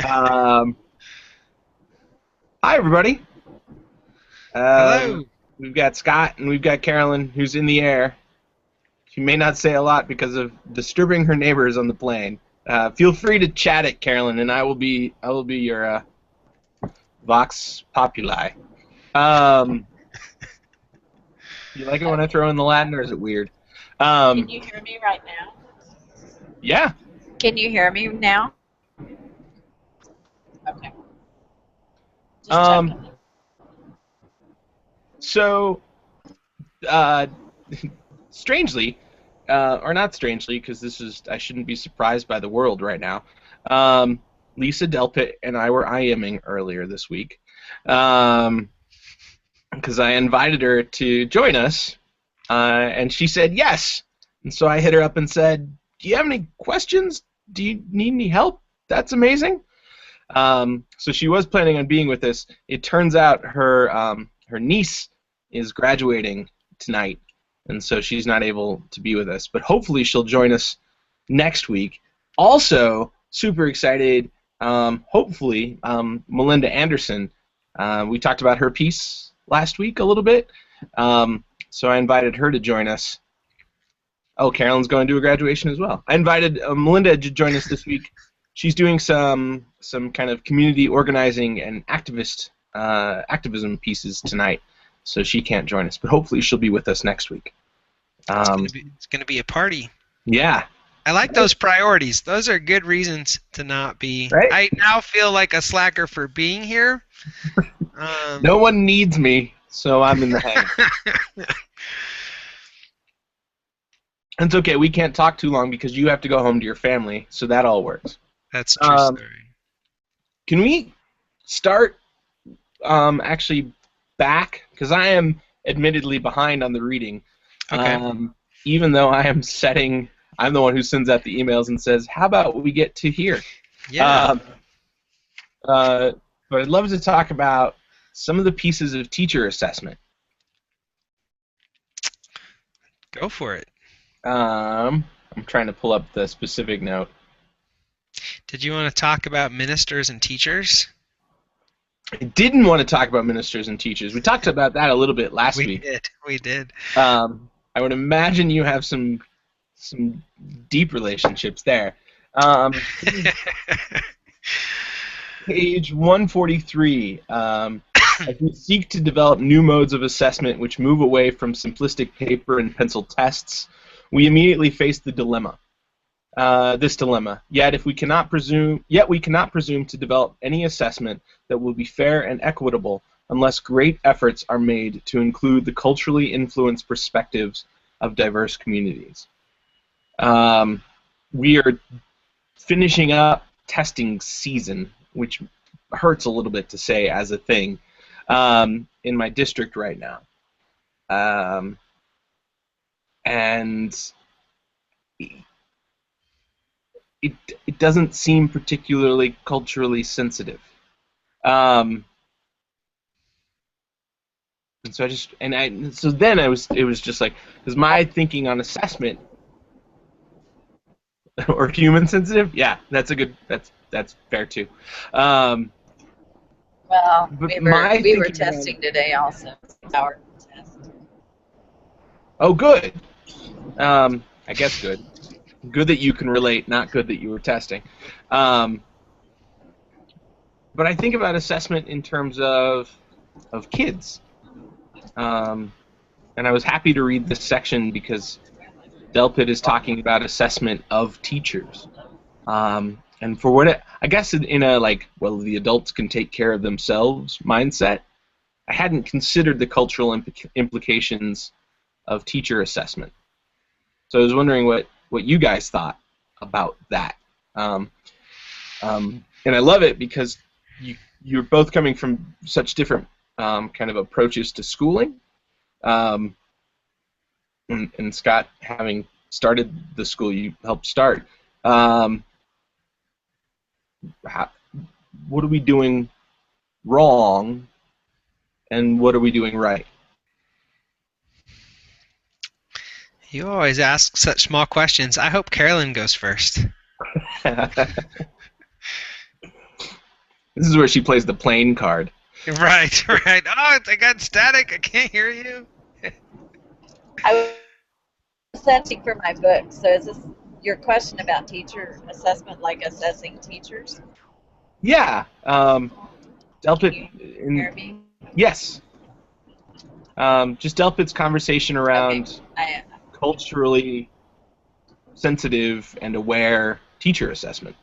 Um, Hi, everybody. Hello. We've got Scott and we've got Carolyn, who's in the air. She may not say a lot because of disturbing her neighbors on the plane. Feel free to chat it, Carolyn, and I will be your vox populi. Um, you like it when I Okay. throw in the Latin, or is it weird? Can Um, you hear me right now? yeah. Can you hear me now? Okay. Just Um, checking. so, uh, strangely, or not strangely, because I shouldn't be surprised by the world right now. Um, Lisa Delpit and I were IMing earlier this week, because I invited her to join us, and she said yes. And so I hit her up and said, "Do you have any questions? Do you need any help?" That's amazing. So she was planning on being with us. It turns out her niece is graduating tonight, and so she's not able to be with us. But hopefully she'll join us next week. Also, super excited. Hopefully, Melinda Anderson. We talked about her piece last week a little bit, so I invited her to join us. Oh, Carolyn's going to a graduation as well. I invited Melinda to join us this week. She's doing some kind of community organizing and activism pieces tonight, so she can't join us. But hopefully she'll be with us next week. Um, It's gonna be a party. yeah, I like those priorities. Those are good reasons to not be. right. I now feel like a slacker for being here. Um, No one needs me, so I'm in the hang. And it's okay. We can't talk too long because you have to go home to your family, so that all works. that's a true Um, story. can we start actually back, because I am admittedly behind on the reading, Okay. even though I'm the one who sends out the emails and says, "How about we get to here?" Yeah. Um, uh, but I'd love to talk about some of the pieces of teacher assessment. Go for it. I'm trying to pull up the specific note. Did you want to talk about ministers and teachers? I didn't want to talk about ministers and teachers. We talked about that a little bit last We week. did. We did. I would imagine you have some deep relationships there. Page 143. As we seek to develop new modes of assessment which move away from simplistic paper and pencil tests, we immediately face the dilemma. This dilemma. Yet we cannot presume to develop any assessment that will be fair and equitable unless great efforts are made to include the culturally influenced perspectives of diverse communities. We are finishing up testing season, which hurts a little bit to say as a thing, in my district right now. Um, and it, it doesn't seem particularly culturally sensitive. Um, and so then it was just like, because my thinking on assessment or human sensitive, yeah, that's fair too. Um, Well, but we my were thinking on, testing today also. Our test. oh, good. I guess good. Good that you can relate, not good that you were testing. Um, but I think about assessment in terms of kids. Um, and I was happy to read this section because Delpit is talking about assessment of teachers. And for what I guess in a like, well, the adults can take care of themselves mindset, I hadn't considered the cultural implications of teacher assessment. So I was wondering what you guys thought about that. Um, and I love it because you're both coming from such different kind of approaches to schooling. Um, and Scott, having started the school you helped start, um, how, what are we doing wrong, and what are we doing right? You always ask such small questions. I hope Carolyn goes first. This is where she plays the plane card. Right, right. Oh, I got static. I can't hear you. I was searching for my book. So is this your question about teacher assessment, like assessing teachers? Yeah. Can Delpit, you hear in, me? yes. Just Delpit's conversation Okay. around culturally sensitive and aware teacher assessment.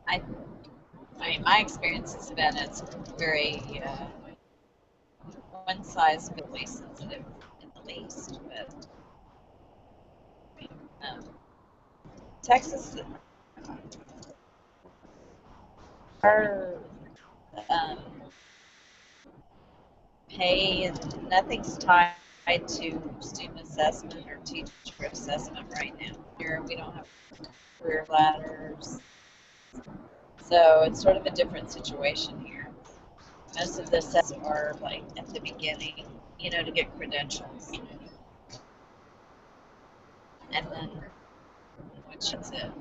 I, my experience has been it's very one size fits all sensitive in the least, but um, Texas, our um, pay, nothing's tied to student assessment or teacher assessment right now. Here we don't have career ladders, so it's sort of a different situation here. Most of the assessments are like at the beginning, to get credentials, and then which is it.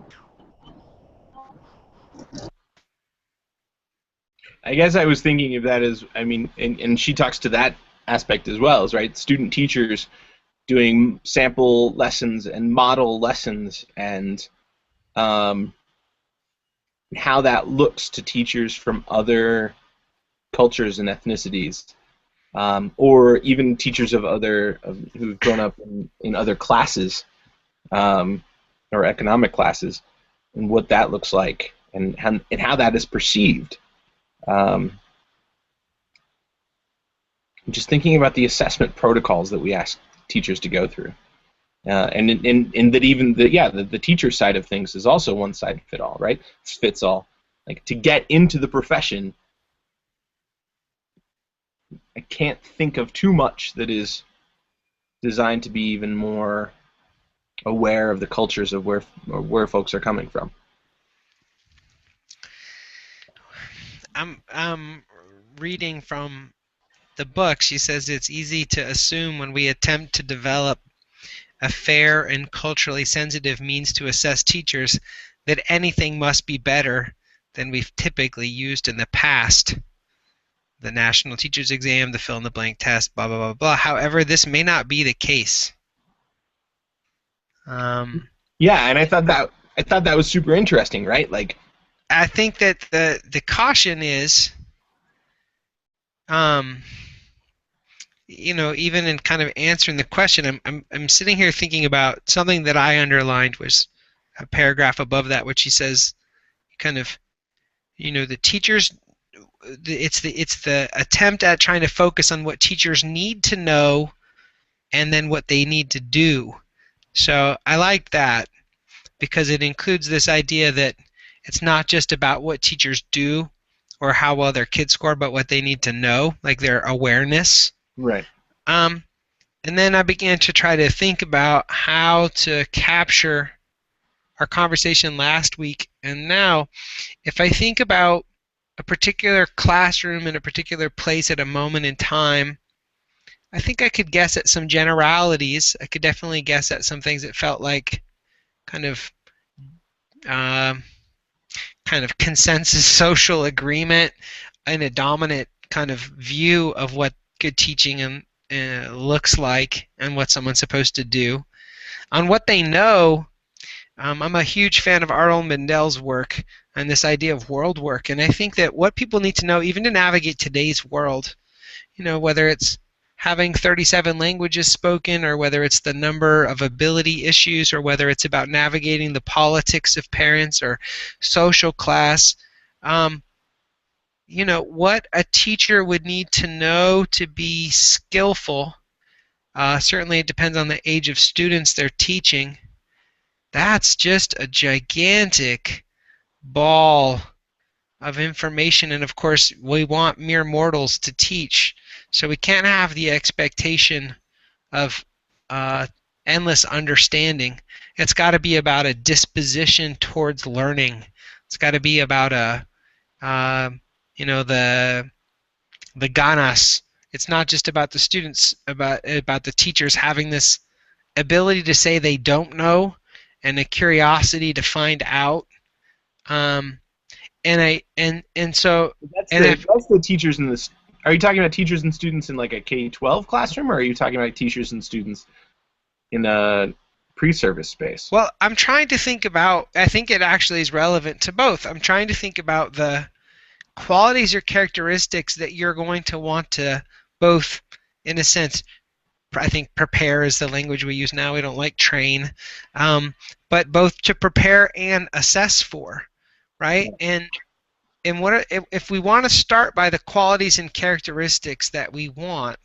I guess I was thinking of that as, I mean, and she talks to that aspect as well, is right? Student teachers doing sample lessons and model lessons, and how that looks to teachers from other cultures and ethnicities, or even teachers who've grown up in other classes, or economic classes, and what that looks like, and how that is perceived. Um, just thinking about the assessment protocols that we ask teachers to go through, and that even the teacher side of things is also one size fit all, right? Fits all. Like, to get into the profession, I can't think of too much that is designed to be even more aware of the cultures of where folks are coming from. I'm reading from the book. She says it's easy to assume when we attempt to develop a fair and culturally sensitive means to assess teachers that anything must be better than we've typically used in the past. The National Teachers Exam, the fill-in-the-blank test, blah, blah, blah, blah. However, this may not be the case. Yeah, and I thought that was super interesting, right? Like, I think that the caution is, even in kind of answering the question, I'm sitting here thinking about something that I underlined was a paragraph above that, which he says, kind of, the teachers. It's the attempt at trying to focus on what teachers need to know, and then what they need to do. So I like that because it includes this idea that it's not just about what teachers do or how well their kids score, but what they need to know, like their awareness. right. And then I began to try to think about how to capture our conversation last week and now. If I think about a particular classroom in a particular place at a moment in time, I think I could guess at some generalities. I could definitely guess at some things that felt like kind of uh, consensus social agreement and a dominant kind of view of what good teaching looks like and what someone's supposed to do. On what they know, I'm a huge fan of Arnold Mendel's work and this idea of world work, and I think that what people need to know, even to navigate today's world, whether it's having 37 languages spoken, or whether it's the number of ability issues, or whether it's about navigating the politics of parents or social class, what a teacher would need to know to be skillful. Certainly it depends on the age of students they're teaching. That's just a gigantic ball of information, and of course we want mere mortals to teach, so we can't have the expectation of endless understanding. It's got to be about a disposition towards learning. It's got to be about the ganas. It's not just about the students, about the teachers having this ability to say they don't know and a curiosity to find out. And so That's and the if that's the teachers in this. Are you talking about teachers and students in like a K-12 classroom, or are you talking about teachers and students in a pre-service space? well, I'm trying to think about. I think it actually is relevant to both. I'm trying to think about the qualities or characteristics that you're going to want to both, in a sense, I think prepare is the language we use now. We don't like train, but both to prepare and assess for, right? And what if we want to start by the qualities and characteristics that we want?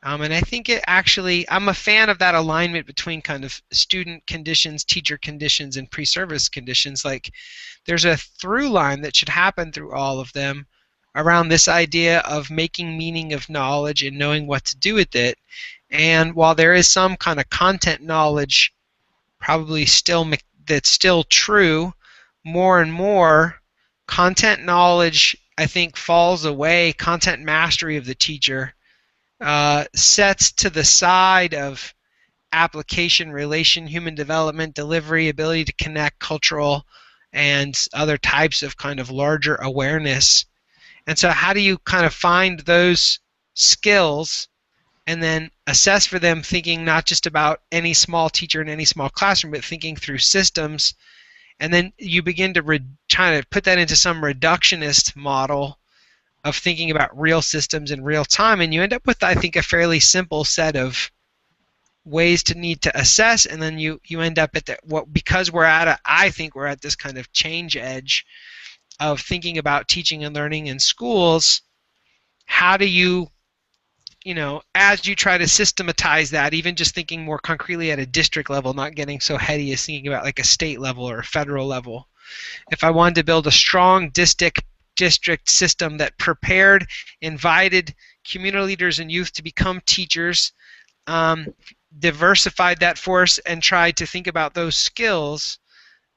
And I think it actually, I'm a fan of that alignment between kind of student conditions, teacher conditions, and pre-service conditions. Like, there's a through line that should happen through all of them around this idea of making meaning of knowledge and knowing what to do with it. And while there is some kind of content knowledge probably that's still true, more and more content knowledge, I think, falls away. Content mastery of the teacher sets to the side of application, relation, human development, delivery, ability to connect, cultural, and other types of kind of larger awareness. And so how do you kind of find those skills and then assess for them, thinking not just about any small teacher in any small classroom, but thinking through systems? And then you begin to try to put that into some reductionist model of thinking about real systems in real time, and you end up with, I think, a fairly simple set of ways to need to assess, and then you end up at because I think we're at this kind of change edge of thinking about teaching and learning in schools. How do you, as you try to systematize that, even just thinking more concretely at a district level, not getting so heady as thinking about like a state level or a federal level. If I wanted to build a strong district system that prepared, invited community leaders and youth to become teachers, diversified that force, and tried to think about those skills,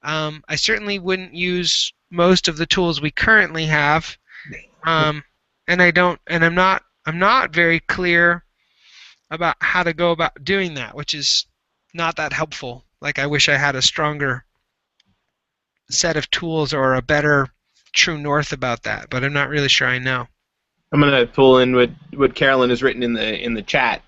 I certainly wouldn't use most of the tools we currently have, and I'm not very clear about how to go about doing that, which is not that helpful. Like, I wish I had a stronger set of tools or a better true north about that, but I'm not really sure I know. I'm gonna pull in what Carolyn has written in the chat.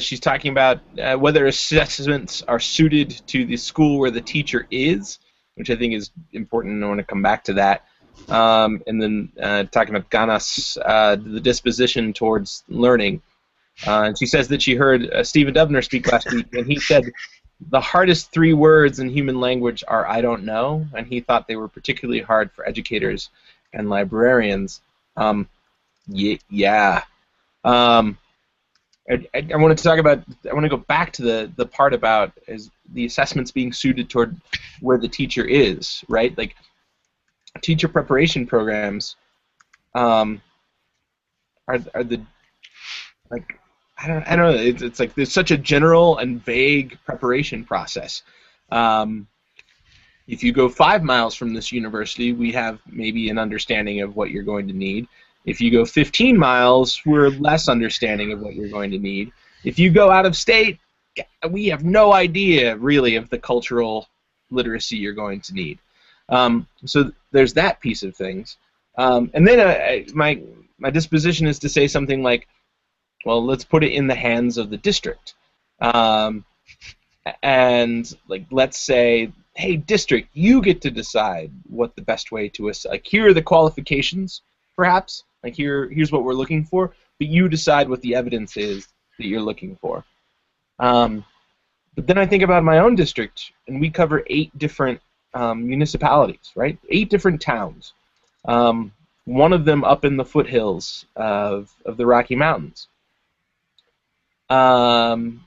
She's talking about whether assessments are suited to the school where the teacher is, which I think is important, and I want to come back to that. And then talking about Ganas, the disposition towards learning. And she says that she heard Stephen Dubner speak last week, and he said the hardest 3 words in human language are "I don't know," and he thought they were particularly hard for educators and librarians. Yeah. I wanted to talk about. I want to go back to the part about is the assessments being suited toward where the teacher is, right? Like, teacher preparation programs are the, like, I don't know. It's like there's such a general and vague preparation process. If you go 5 miles from this university, we have maybe an understanding of what you're going to need. If you go 15 miles, we're less understanding of what you're going to need. If you go out of state, we have no idea, really, of the cultural literacy you're going to need. So there's that piece of things. And then my disposition is to say something like, well, let's put it in the hands of the district. And, like, let's say, hey, district, you get to decide what the best way to assess. Like, here are the qualifications, perhaps. Like, here's what we're looking for, but you decide what the evidence is that you're looking for. But then I think about my own district, and we cover 8 different municipalities, right? 8 different towns. One of them up in the foothills of the Rocky Mountains. And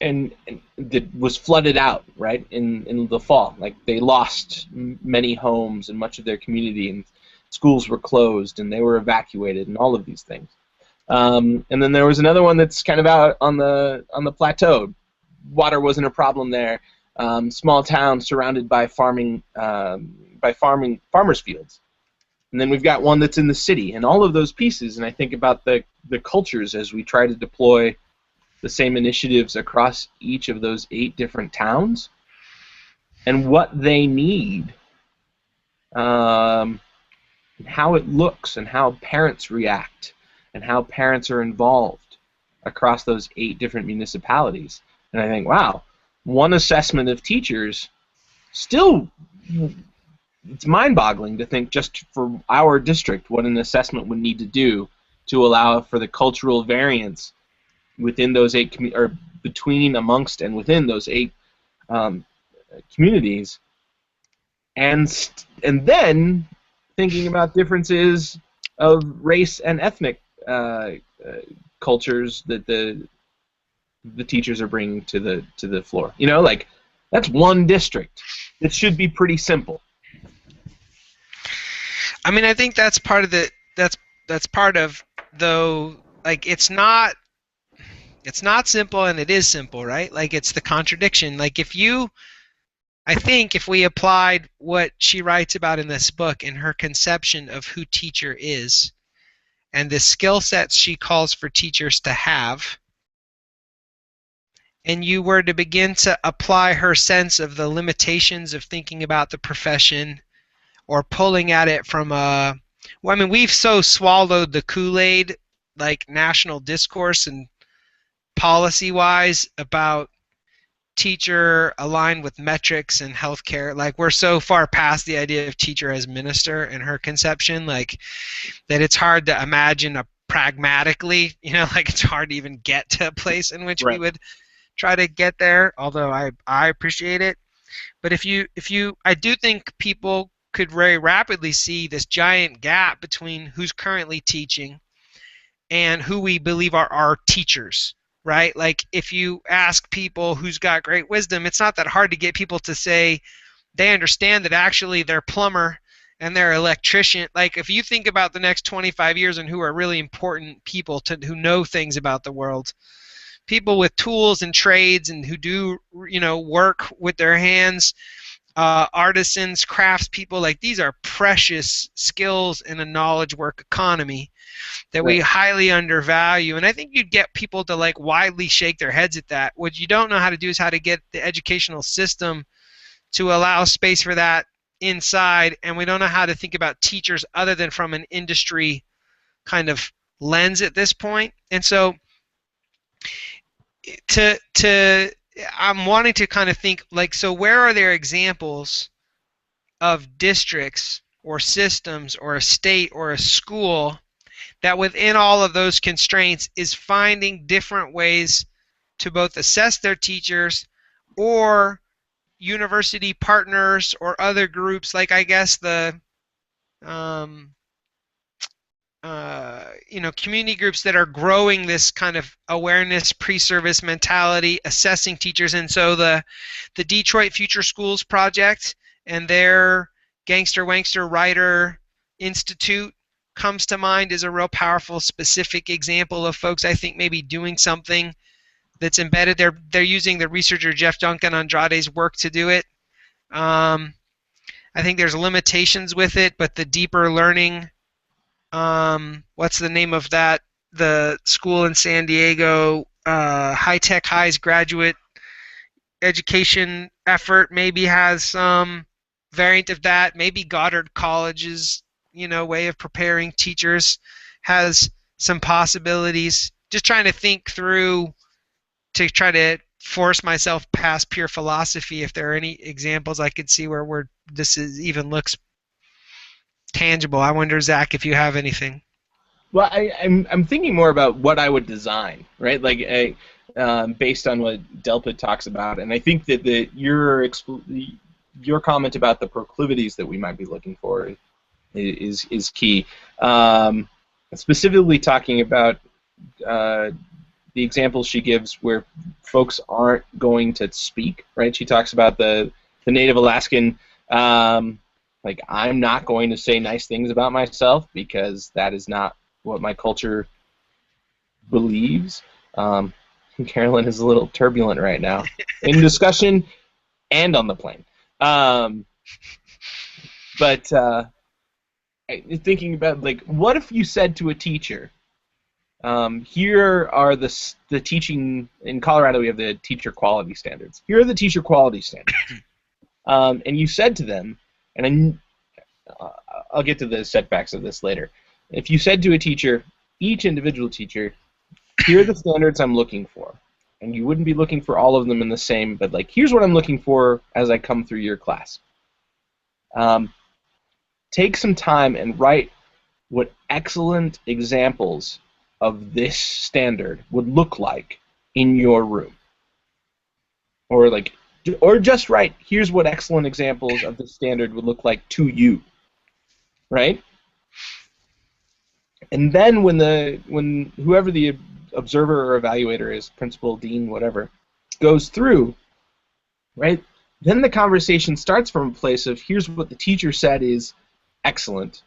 that was flooded out, right, in the fall. Like, they lost many homes and much of their community, and schools were closed, and they were evacuated, and all of these things. And then there was another one that's kind of out on the plateau. Water wasn't a problem there. Small town surrounded by farmers' fields. And then we've got one that's in the city, and all of those pieces. And I think about the cultures as we try to deploy the same initiatives across each of those 8 different towns, and what they need, and how it looks, and how parents react, and how parents are involved across those 8 different municipalities. And I think, wow, one assessment of teachers still, it's mind-boggling to think just for our district what an assessment would need to do to allow for the cultural variance within those 8 or between, amongst, and within those 8 communities, and then thinking about differences of race and ethnic cultures that the teachers are bringing to the floor. You know, like, that's one district. It should be pretty simple. I mean, I think that's part of that's part of, though, like, it's not simple, and it is simple, right? Like, it's the contradiction. Like, I think if we applied what she writes about in this book and her conception of who teacher is, and the skill sets she calls for teachers to have, and you were to begin to apply her sense of the limitations of thinking about the profession, or pulling at it from well, I mean, we've so swallowed the Kool-Aid, like, national discourse and policy-wise about teacher aligned with metrics and healthcare. Like, we're so far past the idea of teacher as minister in her conception, like, that it's hard to imagine a pragmatically, you know, like, it's hard to even get to a place in which Right. we would try to get there, although I appreciate it. But I do think people could very rapidly see this giant gap between who's currently teaching and who we believe are our teachers, right? Like, if you ask people who's got great wisdom, it's not that hard to get people to say they understand that actually their plumber and their electrician, like, if you think about the next 25 years and who are really important people who know things about the world, people with tools and trades and who do, you know, work with their hands, artisans, craftspeople, like, these are precious skills in a knowledge work economy that we highly undervalue. And I think you'd get people to, like, widely shake their heads at that. What you don't know how to do is how to get the educational system to allow space for that inside, and we don't know how to think about teachers other than from an industry kind of lens at this point. And so I'm wanting to kind of think, like, so where are there examples of districts or systems or a state or a school that within all of those constraints is finding different ways to both assess their teachers, or university partners or other groups, like, I guess, the you know, community groups that are growing this kind of awareness, pre-service mentality, assessing teachers. And so the Detroit Future Schools Project and their Gangster Wankster Writer Institute comes to mind as a real powerful, specific example of folks, I think, maybe doing something that's embedded. They're using the researcher Jeff Duncan Andrade's work to do it. I think there's limitations with it, but the deeper learning, what's the name of that? The school in San Diego, High Tech High's graduate education effort maybe has some variant of that. Maybe Goddard College's, you know, way of preparing teachers has some possibilities. Just trying to think through to try to force myself past pure philosophy, if there are any examples I could see where this even looks tangible. I wonder, Zach, if you have anything. Well, I'm thinking more about what I would design, right? Like, based on what Delpit talks about, and I think that your comment about the proclivities that we might be looking for is key. Specifically talking about the examples she gives where folks aren't going to speak, right? She talks about the Native Alaskan, like, I'm not going to say nice things about myself because that is not what my culture believes. Carolyn is a little turbulent right now in discussion and on the plane. But thinking about, like, what if you said to a teacher, Here are the teaching in Colorado. We have the teacher quality standards. Here are the teacher quality standards. And you said to them, and I'll get to the setbacks of this later. If you said to a teacher, each individual teacher, here are the standards I'm looking for, and you wouldn't be looking for all of them in the same, but like, here's what I'm looking for as I come through your class. Take some time and write what excellent examples of this standard would look like in your room. Or just write, here's what excellent examples of this standard would look like to you. Right? And then when whoever the observer or evaluator is, principal, dean, whatever, goes through, right? Then the conversation starts from a place of, here's what the teacher said is excellent.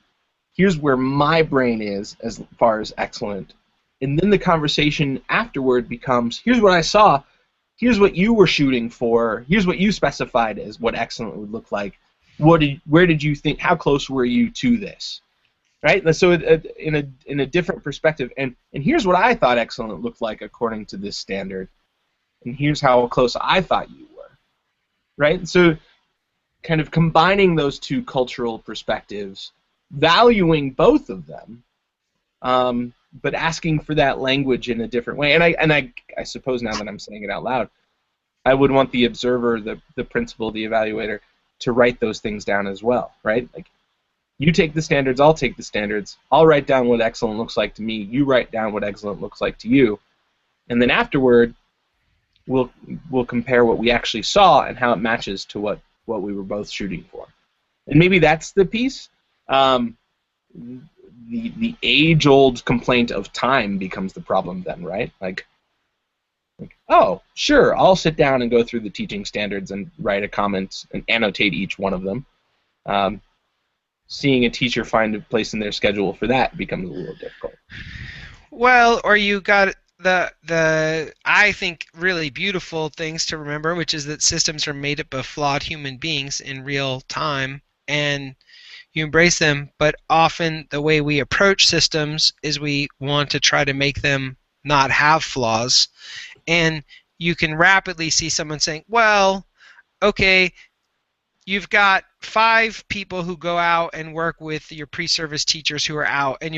Here's where my brain is as far as excellent. And then the conversation afterward becomes, here's what I saw, here's what you were shooting for, here's what you specified as what excellent would look like. Where did you think, how close were you to this? Right? So in a different perspective, and here's what I thought excellent looked like according to this standard, and here's how close I thought you were. Right? So kind of combining those two cultural perspectives, valuing both of them, but asking for that language in a different way. And I suppose now that I'm saying it out loud, I would want the observer, the principal, the evaluator, to write those things down as well, right? Like, you take the standards, I'll take the standards, I'll write down what excellent looks like to me, you write down what excellent looks like to you, and then afterward, we'll compare what we actually saw and how it matches to what we were both shooting for. And maybe that's the piece. The age-old complaint of time becomes the problem then, right? Like, oh, sure, I'll sit down and go through the teaching standards and write a comment and annotate each one of them. Seeing a teacher find a place in their schedule for that becomes a little difficult. Well, or you got the I think really beautiful things to remember, which is that systems are made up of flawed human beings in real time, and you embrace them, but often the way we approach systems is we want to try to make them not have flaws. And you can rapidly see someone saying, well, okay, you've got 5 people who go out and work with your pre-service teachers who are out, and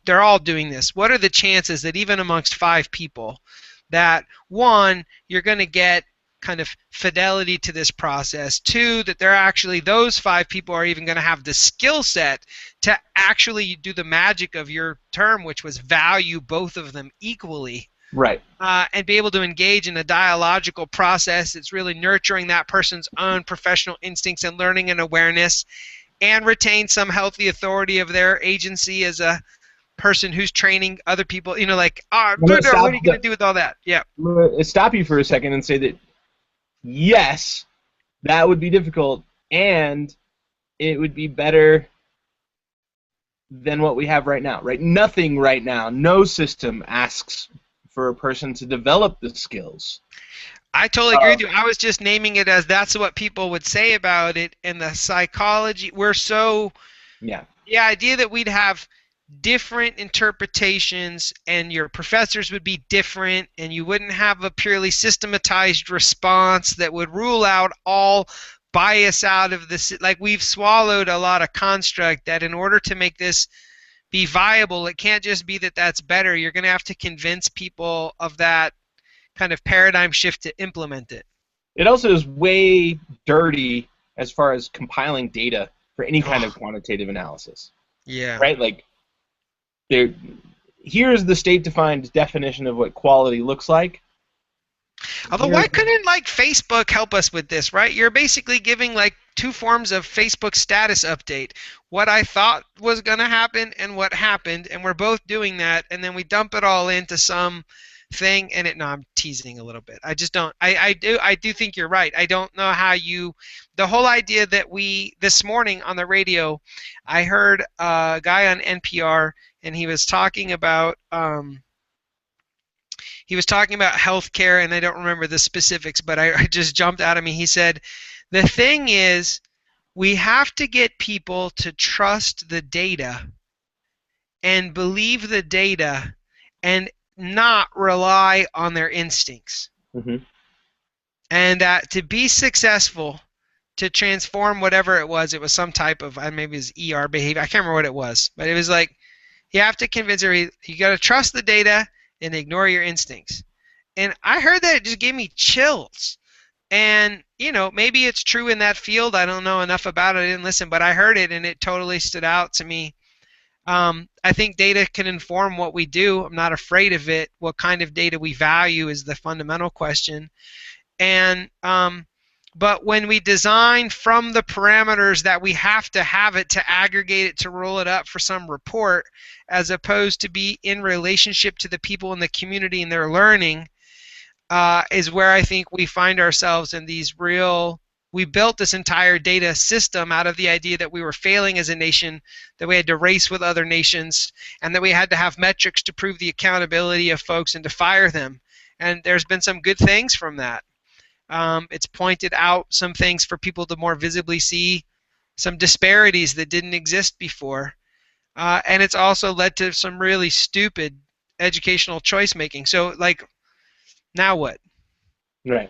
they're all doing this. What are the chances that even amongst 5 people that, 1, you're going to get kind of fidelity to this process, 2, that they're actually, those 5 people are even going to have the skill set to actually do the magic of your term, which was value both of them equally. Right. And be able to engage in a dialogical process that's really nurturing that person's own professional instincts and learning and awareness, and retain some healthy authority of their agency as a person who's training other people. You know, like, what are you going to do with all that? Yeah. I'm going to stop you for a second and say that, yes, that would be difficult, and it would be better than what we have right now. Right? Nothing right now, no system asks for a person to develop the skills. I totally agree with you. I was just naming it as that's what people would say about it, and the psychology. We're so... Yeah. The idea that we'd have different interpretations and your professors would be different and you wouldn't have a purely systematized response that would rule out all bias out of this. Like, we've swallowed a lot of construct that in order to make this be viable, it can't just be that that's better. You're going to have to convince people of that kind of paradigm shift to implement it. It also is way dirty as far as compiling data for any kind of quantitative analysis. Yeah. Right? Like, here's the state-defined definition of what quality looks like. Although, why couldn't, like, Facebook help us with this, right? You're basically giving, like, 2 forms of Facebook status update. What I thought was going to happen and what happened, and we're both doing that, and then we dump it all into some thing, and no, I'm teasing a little bit. I just don't, I do think you're right. I don't know how the whole idea that this morning on the radio, I heard a guy on NPR, and he was talking about healthcare, and I don't remember the specifics, but I just jumped out of me. He said, the thing is, we have to get people to trust the data and believe the data and not rely on their instincts. Mm-hmm. And that to be successful, to transform whatever it was some type of, maybe it was ER behavior, I can't remember what it was, but it was like, you have to convince her, you got to trust the data and ignore your instincts. And I heard that, it just gave me chills. And, maybe it's true in that field. I don't know enough about it. I didn't listen, but I heard it and it totally stood out to me. I think data can inform what we do. I'm not afraid of it. What kind of data we value is the fundamental question. And but when we design from the parameters that we have to have it to aggregate it, to roll it up for some report, as opposed to be in relationship to the people in the community and their learning, is where I think we find ourselves in these real. We built this entire data system out of the idea that we were failing as a nation, that we had to race with other nations, and that we had to have metrics to prove the accountability of folks and to fire them. And there's been some good things from that. It's pointed out some things for people to more visibly see some disparities that didn't exist before. And it's also led to some really stupid educational choice making. So, like, now what? Right.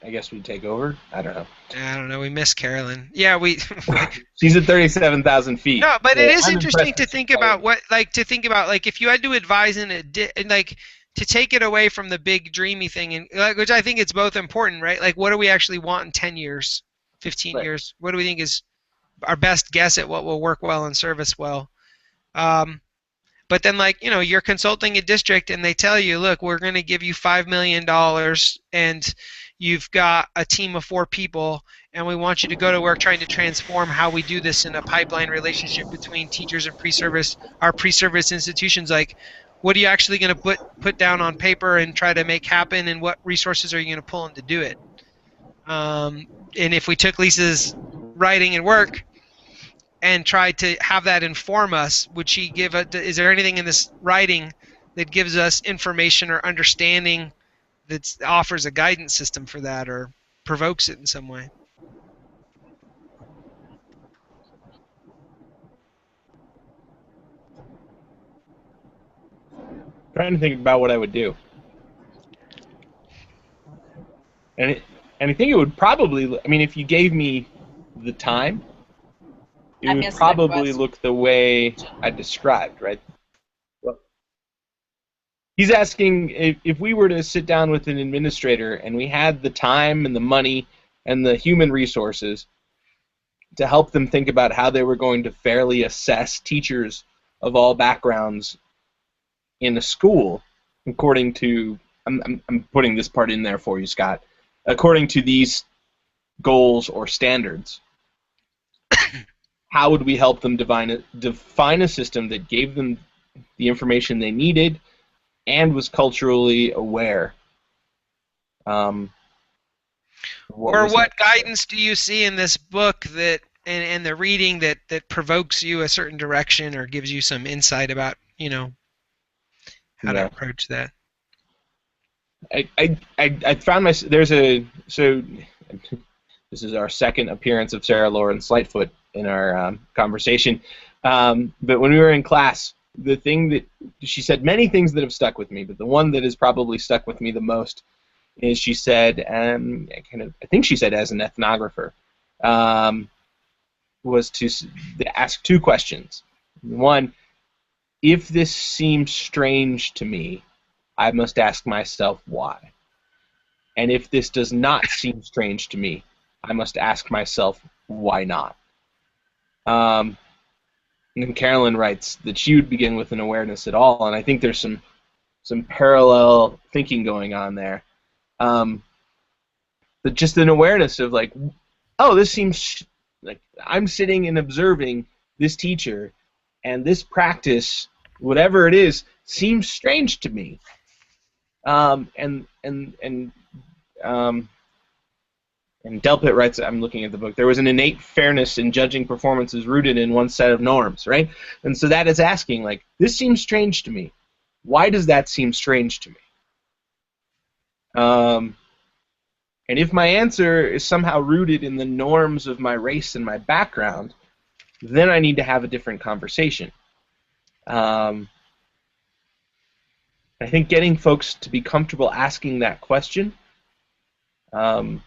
I guess we take over. I don't know. I don't know. We miss Carolyn. Yeah, we. She's at 37,000 feet. No, but so it is I'm interesting impressed to with think her. about like if you had to advise in like to take it away from the big dreamy thing, and which I think it's both important, right? Like, what do we actually want in 10 years, 15 Right. years? What do we think is our best guess at what will work well and serve us well? But then, like, you're consulting a district and they tell you, look, we're going to give you $5 million and you've got a team of 4 people and we want you to go to work trying to transform how we do this in a pipeline relationship between teachers and pre-service, our pre-service institutions. Like, what are you actually going to put down on paper and try to make happen, and what resources are you going to pull in to do it? And if we took Lisa's writing and work and tried to have that inform us, would she give is there anything in this writing that gives us information or understanding that offers a guidance system for that or provokes it in some way? Trying to think about what I would do. And I think it would probably, I mean, if you gave me the time, it I would missed that probably question. look the way I described, right? Well, he's asking if we were to sit down with an administrator and we had the time and the money and the human resources to help them think about how they were going to fairly assess teachers of all backgrounds in a school, according to, I'm putting this part in there for you, Scott, according to these goals or standards, how would we help them define a system that gave them the information they needed and was culturally aware? What guidance do you see in this book that and the reading that provokes you a certain direction or gives you some insight about how to approach that? I found this is our second appearance of Sarah Lauren Slightfoot in our conversation. But when we were in class, the thing that she said, many things that have stuck with me, but the one that has probably stuck with me the most is she said, I think she said as an ethnographer, was to ask 2 questions. One, if this seems strange to me, I must ask myself why. And if this does not seem strange to me, I must ask myself why not. And then Carolyn writes that she would begin with an awareness at all, and I think there's some parallel thinking going on there. But just an awareness of like, oh, this seems like I'm sitting and observing this teacher, and this practice, whatever it is, seems strange to me. And Delpit writes, I'm looking at the book, there was an innate fairness in judging performances rooted in one set of norms, right? And so that is asking, like, this seems strange to me. Why does that seem strange to me? And if my answer is somehow rooted in the norms of my race and my background, then I need to have a different conversation. I think getting folks to be comfortable asking that question, um,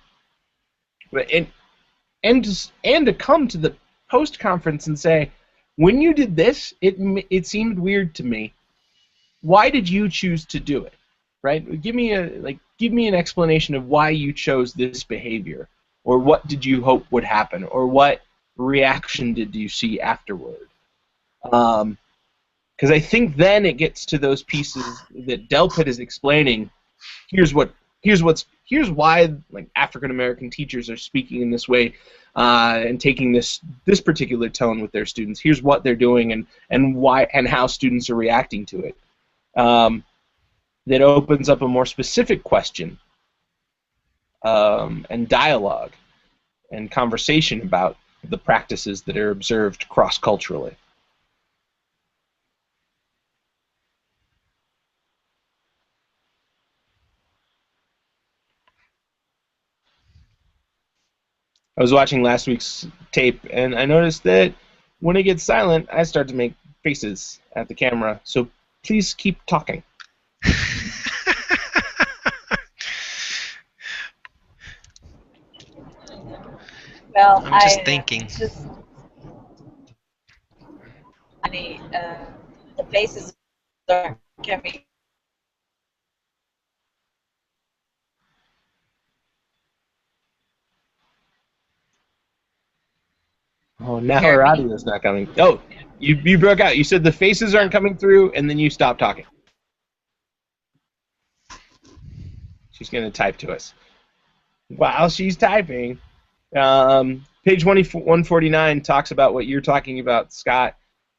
and to come to the post conference and say, when you did this, it seemed weird to me. Why did you choose to do it? Right? Give me an explanation of why you chose this behavior, or what did you hope would happen, or what reaction did you see afterward? Because I think then it gets to those pieces that Delpit is explaining. Here's why like African American teachers are speaking in this way and taking this particular tone with their students. Here's what they're doing and why and how students are reacting to it. That opens up a more specific question and dialogue and conversation about the practices that are observed cross-culturally. I was watching last week's tape, and I noticed that when it gets silent, I start to make faces at the camera. So please keep talking. Well, I'm just thinking. The faces are coming. Oh, now Hear her me? audio's not coming. Oh, you broke out. You said the faces aren't coming through, and then you stopped talking. She's going to type to us. While she's typing, page 149 talks about what you're talking about, Scott,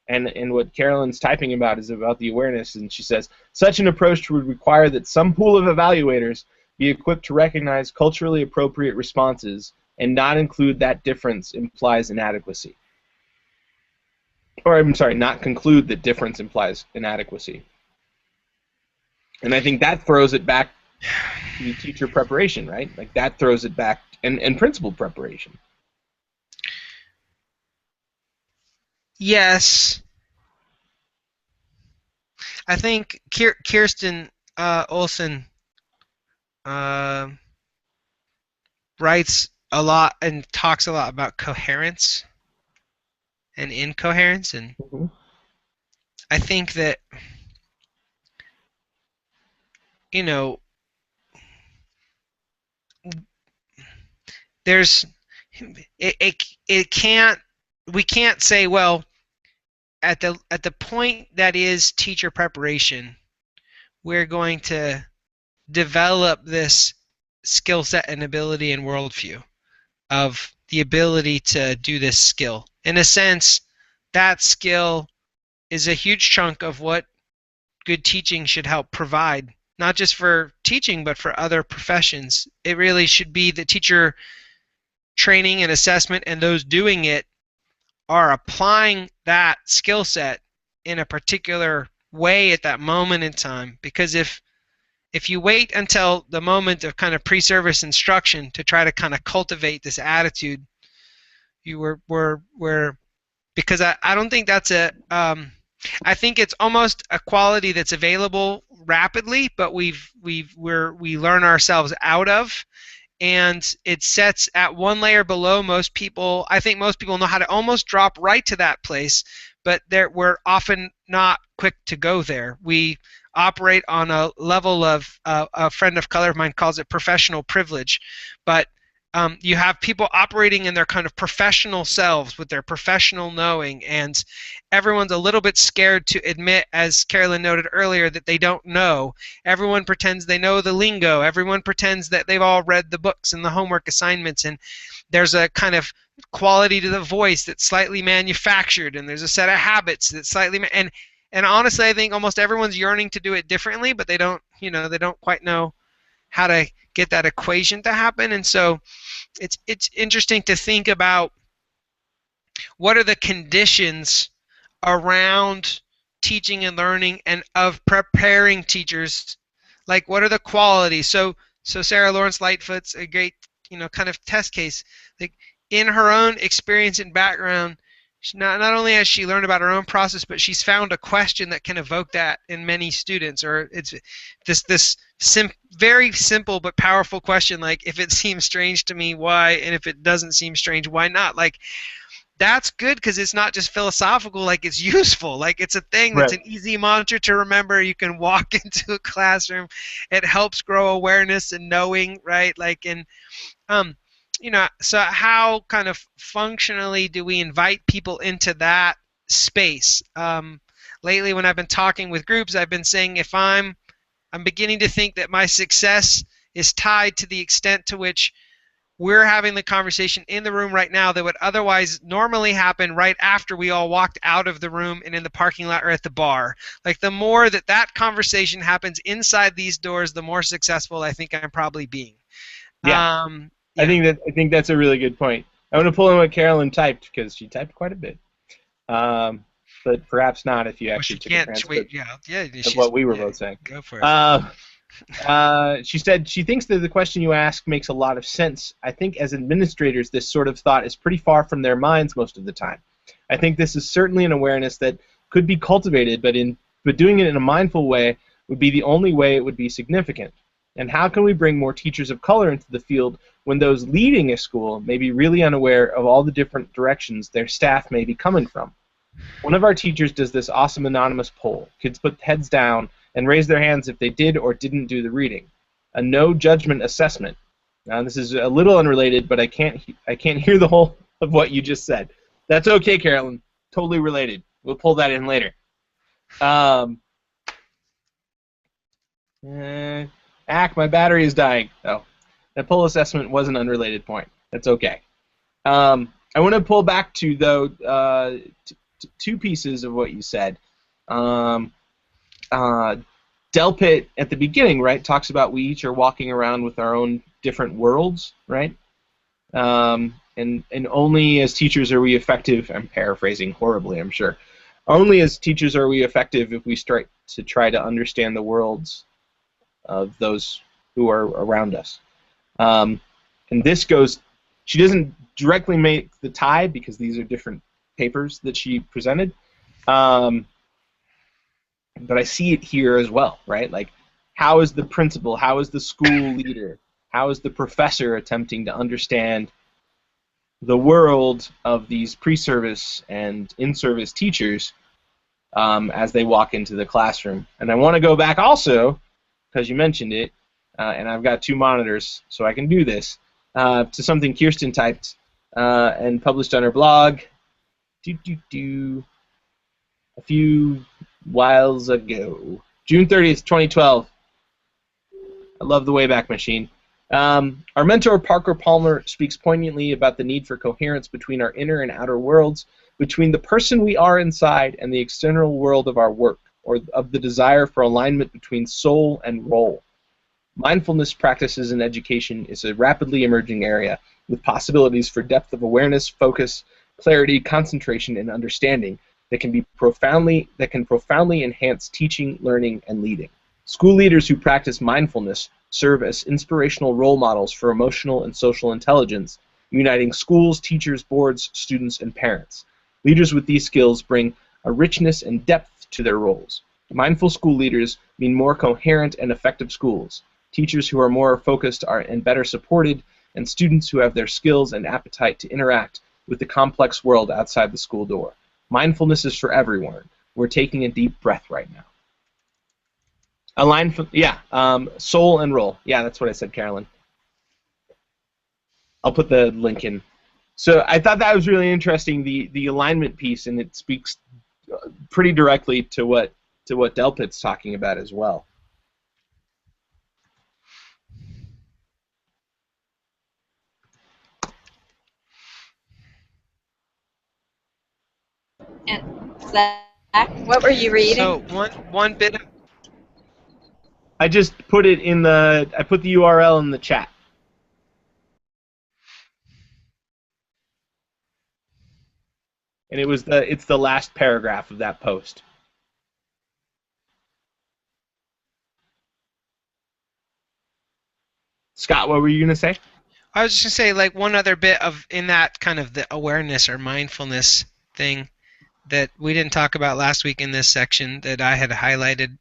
and what Carolyn's typing about is about the awareness, and she says, such an approach would require that some pool of evaluators be equipped to recognize culturally appropriate responses and not include that difference implies inadequacy. Or, I'm sorry, not conclude that difference implies inadequacy. And I think that throws it back to teacher preparation, right? Like that throws it back, and principal preparation. Yes. I think Kirsten Olson writes a lot and talks a lot about coherence and incoherence, and I think that there's it can't we can't say, well, at the point that is teacher preparation, we're going to develop this skill set and ability and worldview of the ability to do this skill. In a sense, that skill is a huge chunk of what good teaching should help provide, not just for teaching, but for other professions. It really should be the teacher training and assessment, and those doing it are applying that skill set in a particular way at that moment in time. Because if you wait until the moment of kind of pre-service instruction to try to kind of cultivate this attitude, because I don't think that's I think it's almost a quality that's available rapidly, but we learn ourselves out of, and it sets at one layer below most people. I think most people know how to almost drop right to that place, but we're often not quick to go there. We operate on a level of a friend of color of mine calls it professional privilege, but you have people operating in their kind of professional selves with their professional knowing, and everyone's a little bit scared to admit, as Carolyn noted earlier, that they don't know. Everyone pretends they know the lingo. Everyone pretends that they've all read the books and the homework assignments, and there's a kind of quality to the voice that's slightly manufactured, and there's a set of habits that's slightly and honestly, I think almost everyone's yearning to do it differently, but they don't quite know how to get that equation to happen. And so it's interesting to think about what are the conditions around teaching and learning and of preparing teachers. Like, what are the qualities? So Sarah Lawrence Lightfoot's a great kind of test case. Like, in her own experience and background, not only has she learned about her own process, but she's found a question that can evoke that in many students. Or it's this very simple but powerful question, like, if it seems strange to me, why? And if it doesn't seem strange, why not? Like, that's good because it's not just philosophical, like, it's useful. Like, it's a thing that's Right. an easy mantra to remember. You can walk into a classroom. It helps grow awareness and knowing, right? Like, and um, so how kind of functionally do we invite people into that space? Lately, when I've been talking with groups, I've been saying, if I'm beginning to think that my success is tied to the extent to which we're having the conversation in the room right now that would otherwise normally happen right after we all walked out of the room and in the parking lot or at the bar. Like, the more that conversation happens inside these doors, the more successful I think I'm probably being. Yeah. Yeah. I think that's a really good point. I want to pull in what Carolyn typed because she typed quite a bit, but perhaps not if you Well, actually she took a can't. Wait, transcript yeah. of She's what we were yeah. both saying. Go for it. She said she thinks that the question you ask makes a lot of sense. I think as administrators, this sort of thought is pretty far from their minds most of the time. I think this is certainly an awareness that could be cultivated, but doing it in a mindful way would be the only way it would be significant. And how can we bring more teachers of color into the field when those leading a school may be really unaware of all the different directions their staff may be coming from? One of our teachers does this awesome anonymous poll. Kids put heads down and raise their hands if they did or didn't do the reading. A no judgment assessment. Now this is a little unrelated, but I can't hear the whole of what you just said. That's okay, Carolyn. Totally related. We'll pull that in later. My battery is dying. Oh, that poll assessment was an unrelated point. That's okay. I want to pull back to though two pieces of what you said. Delpit at the beginning, right, talks about we each are walking around with our own different worlds, right? And only as teachers are we effective. I'm paraphrasing horribly, I'm sure. Only as teachers are we effective if we start to try to understand the worlds of those who are around us. And this goes. She doesn't directly make the tie because these are different papers that she presented. But I see it here as well, right? Like, how is the principal, how is the school leader, how is the professor attempting to understand the world of these pre-service and in-service teachers as they walk into the classroom? And I want to go back also, because you mentioned it, and I've got two monitors, so I can do this, to something Kirsten typed and published on her blog a few whiles ago. June 30th, 2012. I love the Wayback Machine. Our mentor, Parker Palmer, speaks poignantly about the need for coherence between our inner and outer worlds, between the person we are inside and the external world of our work, or of the desire for alignment between soul and role. Mindfulness practices in education is a rapidly emerging area with possibilities for depth of awareness, focus, clarity, concentration, and understanding that can profoundly enhance teaching, learning, and leading. School leaders who practice mindfulness serve as inspirational role models for emotional and social intelligence, uniting schools, teachers, boards, students, and parents. Leaders with these skills bring a richness and depth to their roles. Mindful school leaders mean more coherent and effective schools. Teachers who are more focused and better supported, and students who have their skills and appetite to interact with the complex world outside the school door. Mindfulness is for everyone. We're taking a deep breath right now. Soul and role. Yeah, that's what I said, Carolyn. I'll put the link in. So I thought that was really interesting, the alignment piece, and it speaks pretty directly to what Delpit's talking about as well. And Zach, what were you reading? So one bit of I just put it in I put the URL in the chat. And it's the last paragraph of that post. Scott, what were you going to say? I was just gonna say, like, one other bit of in that kind of the awareness or mindfulness thing that we didn't talk about last week in this section that I had highlighted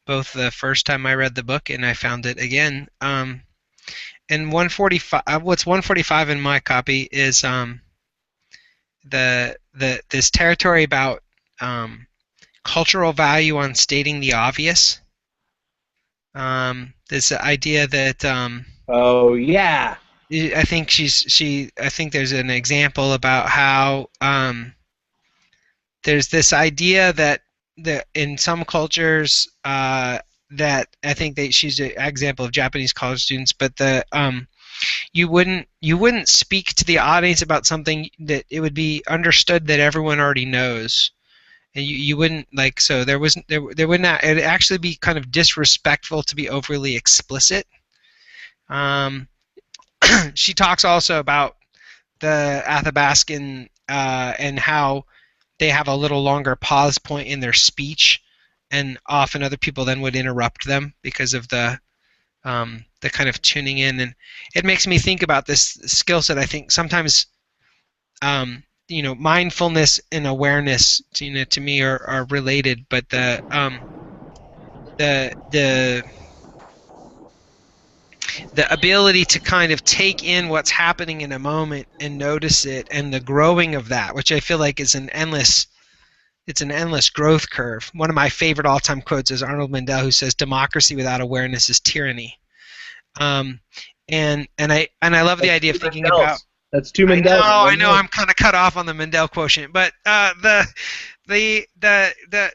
both the first time I read the book and I found it again. And 145, what's 145 in my copy is this territory about cultural value on stating the obvious. This idea that Oh yeah. I think I think there's an example about how there's this idea that in some cultures that I think that she's an example of Japanese college students, but you wouldn't speak to the audience about something that it would be understood that everyone already knows. And you wouldn't like, so there wasn't there would not, it'd actually be kind of disrespectful to be overly explicit. She talks also about the Athabascan and how they have a little longer pause point in their speech, and often other people then would interrupt them because of the kind of tuning in, and it makes me think about this skill set. I think sometimes mindfulness and awareness to me are related, but the ability to kind of take in what's happening in a moment and notice it, and the growing of that, which I feel like is an endless growth curve. One of my favorite all-time quotes is Arnold Mandel, who says, "Democracy without awareness is tyranny." And I love the idea of thinking about. That's two Mandels. I know. I'm kind of cut off on the Mandel quotient, but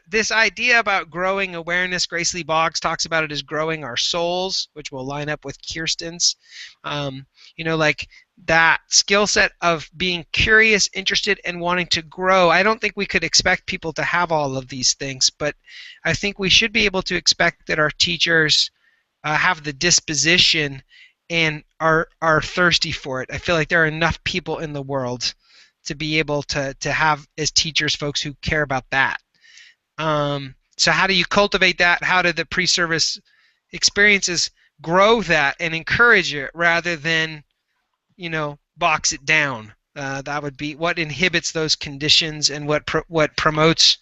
this idea about growing awareness, Grace Lee Boggs talks about it as growing our souls, which will line up with Kirsten's. Like that skill set of being curious, interested, and wanting to grow. I don't think we could expect people to have all of these things, but I think we should be able to expect that our teachers have the disposition and are thirsty for it. I feel like there are enough people in the world to be able to have as teachers folks who care about that. So how do you cultivate that? How do the pre-service experiences grow that and encourage it rather than, box it down? That would be what inhibits those conditions and what promotes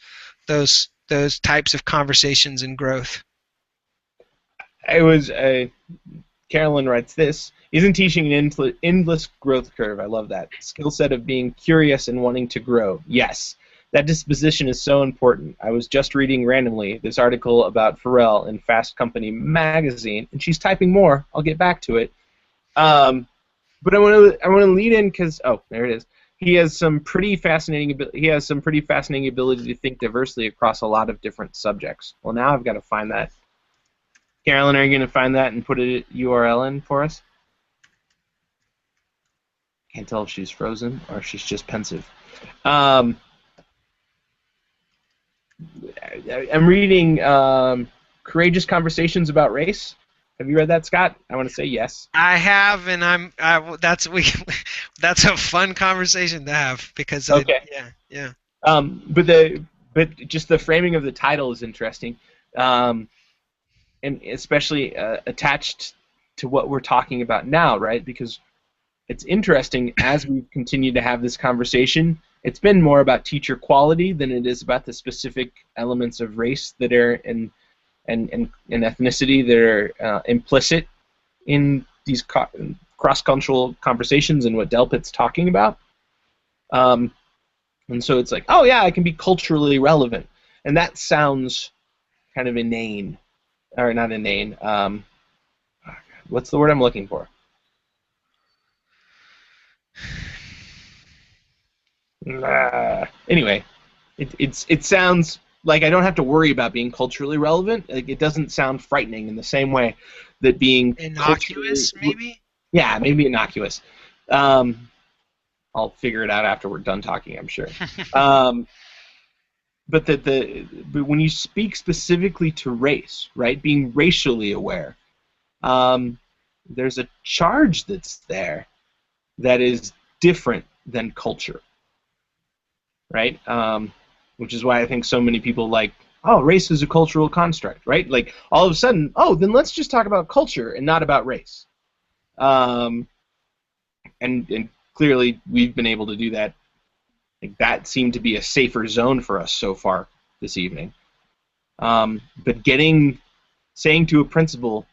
those types of conversations and growth. Carolyn writes this: isn't teaching an endless growth curve? I love that. Skill set of being curious and wanting to grow. Yes, that disposition is so important. I was just reading randomly this article about Pharrell in Fast Company magazine, and she's typing more. I'll get back to it. But I want to lead in because there it is. He has some pretty fascinating ability to think diversely across a lot of different subjects. Well, now I've got to find that. Carolyn, are you going to find that and put a URL in for us? Can't tell if she's frozen or if she's just pensive. I'm reading Courageous Conversations About Race. Have you read that, Scott? I want to say yes. I have, and that's a fun conversation to have because okay. Yeah. But just the framing of the title is interesting. And especially attached to what we're talking about now, right? Because it's interesting, as we've continued to have this conversation, it's been more about teacher quality than it is about the specific elements of race that are and ethnicity that are implicit in these cross-cultural conversations and what Delpit's talking about. And so it's like, oh yeah, I can be culturally relevant. And that sounds kind of inane. Or not inane. What's the word I'm looking for? Anyway, it sounds like I don't have to worry about being culturally relevant. Like, it doesn't sound frightening in the same way that being innocuous, maybe. Yeah, maybe innocuous. I'll figure it out after we're done talking, I'm sure. But when you speak specifically to race, right, being racially aware, there's a charge that's there that is different than culture, right? Which is why I think so many people like, race is a cultural construct, right? Like, all of a sudden, then let's just talk about culture and not about race. And clearly we've been able to do that Like that seemed to be a safer zone for us so far this evening. But saying to a principal,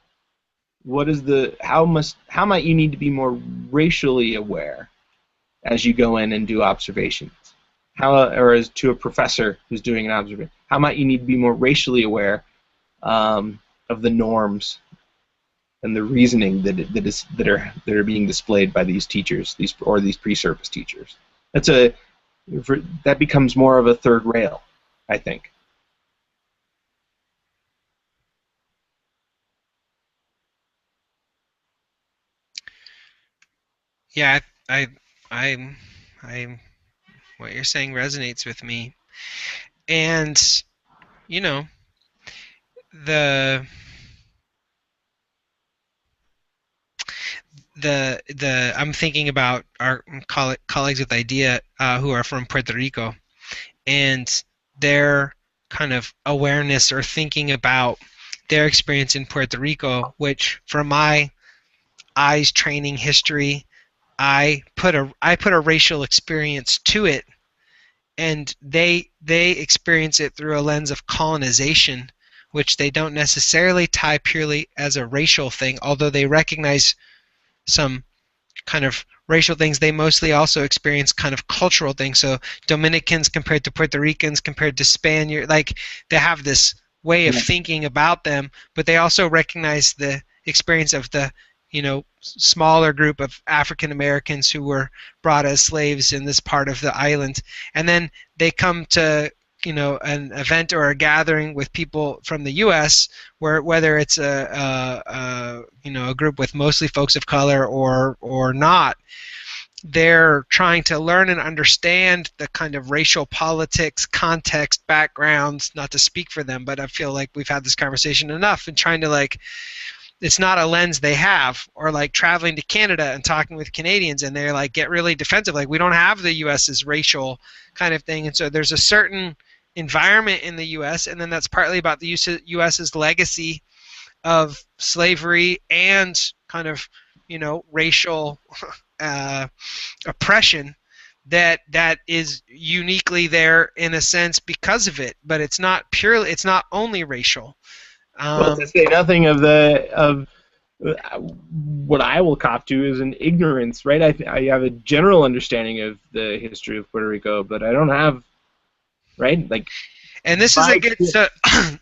how might you need to be more racially aware as you go in and do observations? Or as to a professor who's doing an observation, how might you need to be more racially aware of the norms and the reasoning that are being displayed by these teachers, these pre-service teachers? That becomes more of a third rail, I think. Yeah, I what you're saying resonates with me, and you know the I'm thinking about our colleagues with IDEA who are from Puerto Rico, and their kind of awareness or thinking about their experience in Puerto Rico, which from my eyes training history, I put a racial experience to it, and they experience it through a lens of colonization, which they don't necessarily tie purely as a racial thing, although they recognize some kind of racial things. They mostly also experience kind of cultural things. So Dominicans compared to Puerto Ricans compared to Spaniards, like they have this way of thinking about them, but they also recognize the experience of the smaller group of African Americans who were brought as slaves in this part of the island, and then they come to an event or a gathering with people from the U.S. whether it's a group with mostly folks of color or not, they're trying to learn and understand the kind of racial politics, context, backgrounds. Not to speak for them, but I feel like we've had this conversation enough, and trying to it's not a lens they have, or like traveling to Canada and talking with Canadians and they're like get really defensive, like we don't have the US's racial kind of thing. And so there's a certain environment in the US, and then that's partly about the US's legacy of slavery and kind of racial oppression that is uniquely there in a sense because of it, but it's not only racial. Well, to say nothing of what I will cop to is an ignorance, right? I have a general understanding of the history of Puerto Rico, but I don't have, right? And this is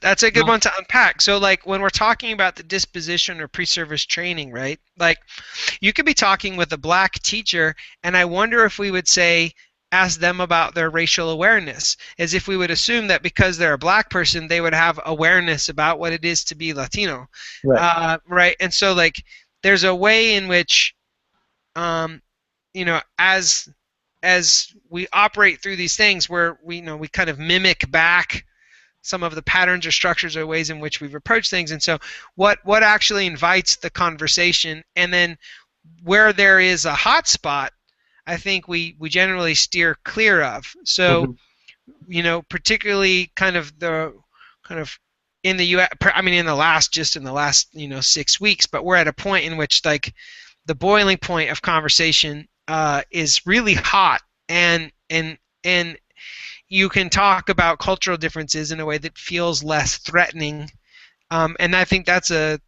that's a good one to unpack. So like when we're talking about the disposition or pre-service training, right? Like you could be talking with a black teacher, and I wonder if we would ask them about their racial awareness, as if we would assume that because they're a black person, they would have awareness about what it is to be Latino. Right. Right. And so there's a way in which, as we operate through these things where we kind of mimic back some of the patterns or structures or ways in which we've approached things. And so what actually invites the conversation, and then where there is a hot spot, I think we generally steer clear of. So, particularly kind of in the U.S. I mean, in the last 6 weeks, but we're at a point in which the boiling point of conversation is really hot, and you can talk about cultural differences in a way that feels less threatening, and I think that's a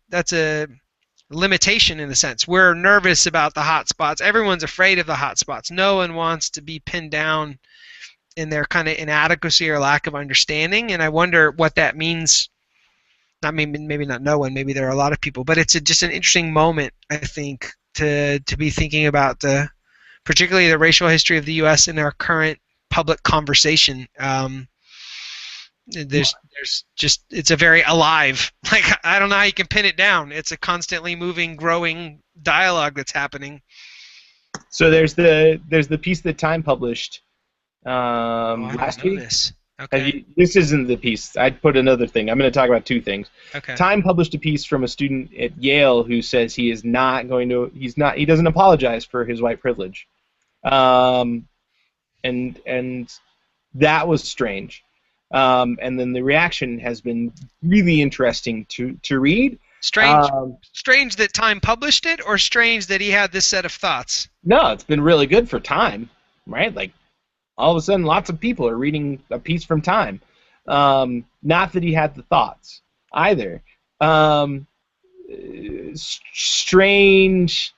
limitation in a sense. We're nervous about the hot spots. Everyone's afraid of the hot spots. No one wants to be pinned down in their kind of inadequacy or lack of understanding, and I wonder what that means. Not maybe not no one, maybe there are a lot of people, but it's just an interesting moment, I think, to be thinking about particularly the racial history of the U.S. in our current public conversation. There's just, it's a very alive, I don't know how you can pin it down. It's a constantly moving, growing dialogue that's happening. So there's the piece that Time published last week. Okay. This isn't the piece. I'd put another thing. I'm going to talk about two things. Okay. Time published a piece from a student at Yale who says he doesn't apologize for his white privilege. And that was strange. And then the reaction has been really interesting to read. Strange that Time published it, or strange that he had this set of thoughts? No, it's been really good for Time, right? all of a sudden lots of people are reading a piece from Time. Not that he had the thoughts either. Strange,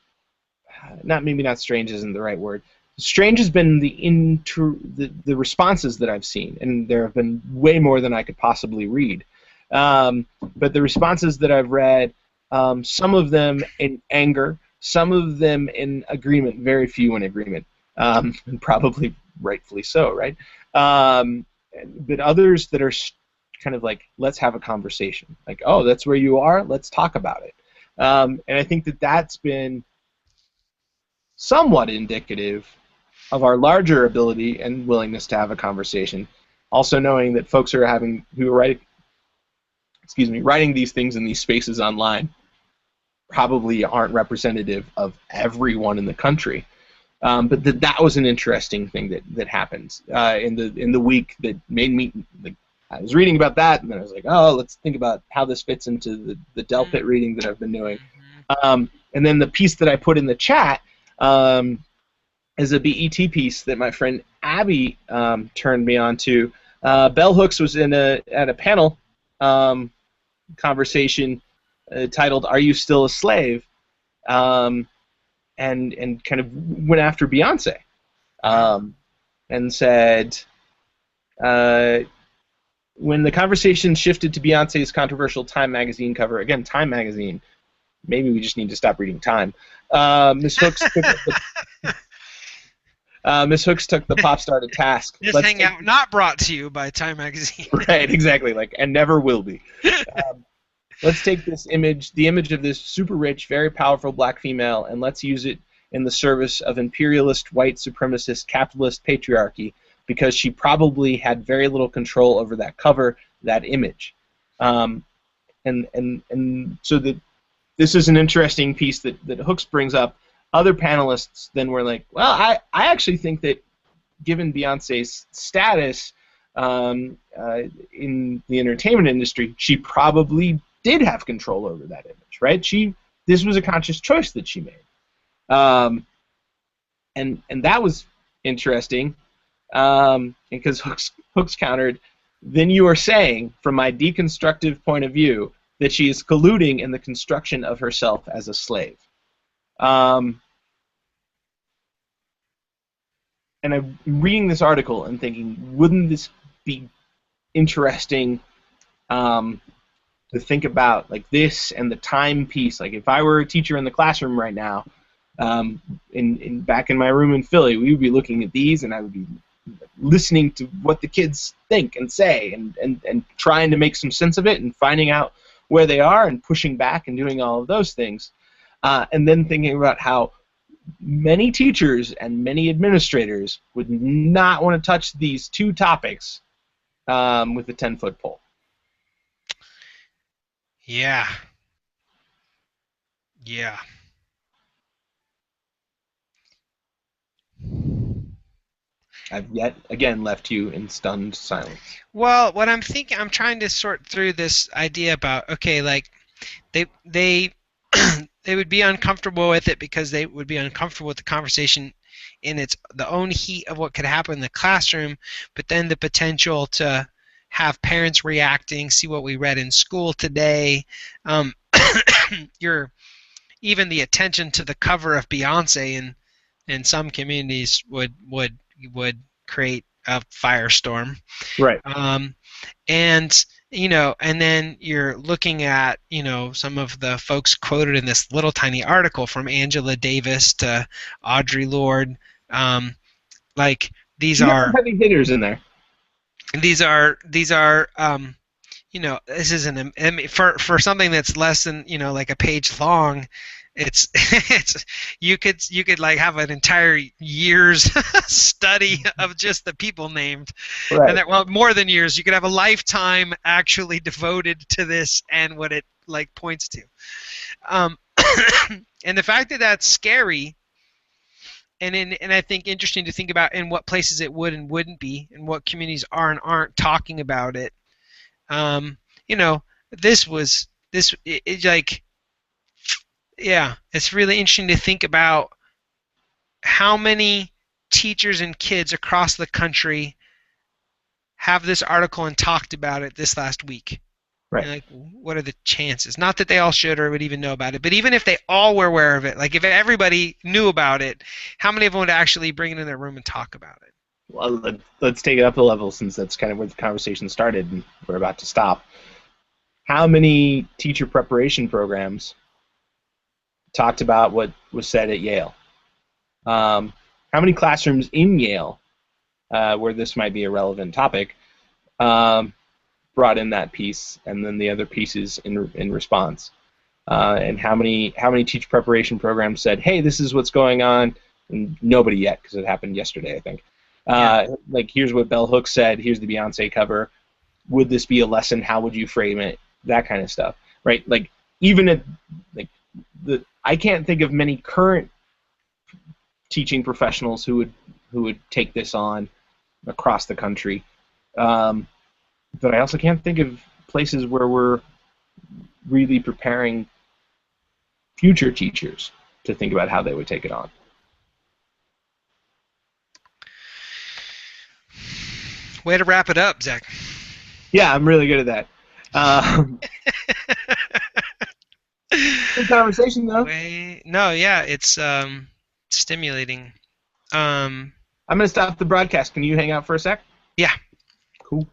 maybe not strange isn't the right word. Strange has been the responses that I've seen, and there have been way more than I could possibly read. But the responses that I've read, some of them in anger, some of them in agreement, very few in agreement, and probably rightfully so, right? But others that are kind of like, let's have a conversation. Like, oh, that's where you are? Let's talk about it. And I think that that's been somewhat indicative of our larger ability and willingness to have a conversation. Also knowing that folks who are writing these things in these spaces online probably aren't representative of everyone in the country. But that was an interesting thing that happened in the week that made me. I was reading about that, and then I was like, oh, let's think about how this fits into the Delpit reading that I've been doing. And then the piece that I put in the chat is a BET piece that my friend Abby turned me on to. Bell Hooks was at a panel conversation titled "Are You Still a Slave?" and kind of went after Beyonce and said, when the conversation shifted to Beyonce's controversial Time magazine cover, again, Time magazine, maybe we just need to stop reading Time. Miss Hooks took the pop star to task. This hangout not brought to you by Time magazine. Right, exactly, and never will be. Let's take this image, the image of this super rich, very powerful black female, and let's use it in the service of imperialist, white supremacist, capitalist patriarchy, because she probably had very little control over that cover, that image. And so this is an interesting piece that Hooks brings up. Other panelists then were like, well, I actually think that given Beyonce's status in the entertainment industry, she probably did have control over that image, right? This was a conscious choice that she made. And that was interesting because Hooks countered, then you are saying, from my deconstructive point of view, that she is colluding in the construction of herself as a slave. And I'm reading this article and thinking, wouldn't this be interesting to think about, like this and the time piece? Like if I were a teacher in the classroom right now, back in my room in Philly, we would be looking at these, and I would be listening to what the kids think and say, and trying to make some sense of it, and finding out where they are, and pushing back, and doing all of those things, and then thinking about how many teachers and many administrators would not want to touch these two topics with a 10-foot pole. Yeah. Yeah. I've yet again left you in stunned silence. Well, what I'm thinking, I'm trying to sort through this idea about, okay, like they they would be uncomfortable with it because they would be uncomfortable with the conversation in the own heat of what could happen in the classroom, but then the potential to have parents reacting, see what we read in school today. Even the attention to the cover of Beyonce in some communities would create a firestorm. Right. And then you're looking at, some of the folks quoted in this little tiny article, from Angela Davis to Audre Lorde. Like these are heavy hitters in there. These are this isn't for something that's less than like a page long. It's you could like have an entire year's study of just the people named, right. And that, more than years. You could have a lifetime actually devoted to this and what it like points to, and the fact that that's scary, and I think interesting to think about in what places it would and wouldn't be, and what communities are and aren't talking about it. Yeah, it's really interesting to think about how many teachers and kids across the country have this article and talked about it this last week. Right. And like, what are the chances? Not that they all should or would even know about it, but even if they all were aware of it, like if everybody knew about it, how many of them would actually bring it in their room and talk about it? Well, let's take it up a level, since that's kind of where the conversation started and we're about to stop. How many teacher preparation programs talked about what was said at Yale? How many classrooms in Yale, where this might be a relevant topic, brought in that piece, and then the other pieces in response? And how many teacher preparation programs said, "Hey, this is what's going on"? And nobody yet, because it happened yesterday, I think. Like, here's what Bell Hooks said. Here's the Beyonce cover. Would this be a lesson? How would you frame it? That kind of stuff, right? Like, even at I can't think of many current teaching professionals who would take this on across the country. But I also can't think of places where we're really preparing future teachers to think about how they would take it on. Way to wrap it up, Zach. Yeah, I'm really good at that. Good conversation, though. No, yeah, it's stimulating. I'm going to stop the broadcast. Can you hang out for a sec? Yeah. Cool.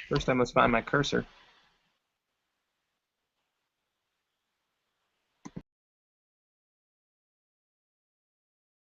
First, I must find my cursor.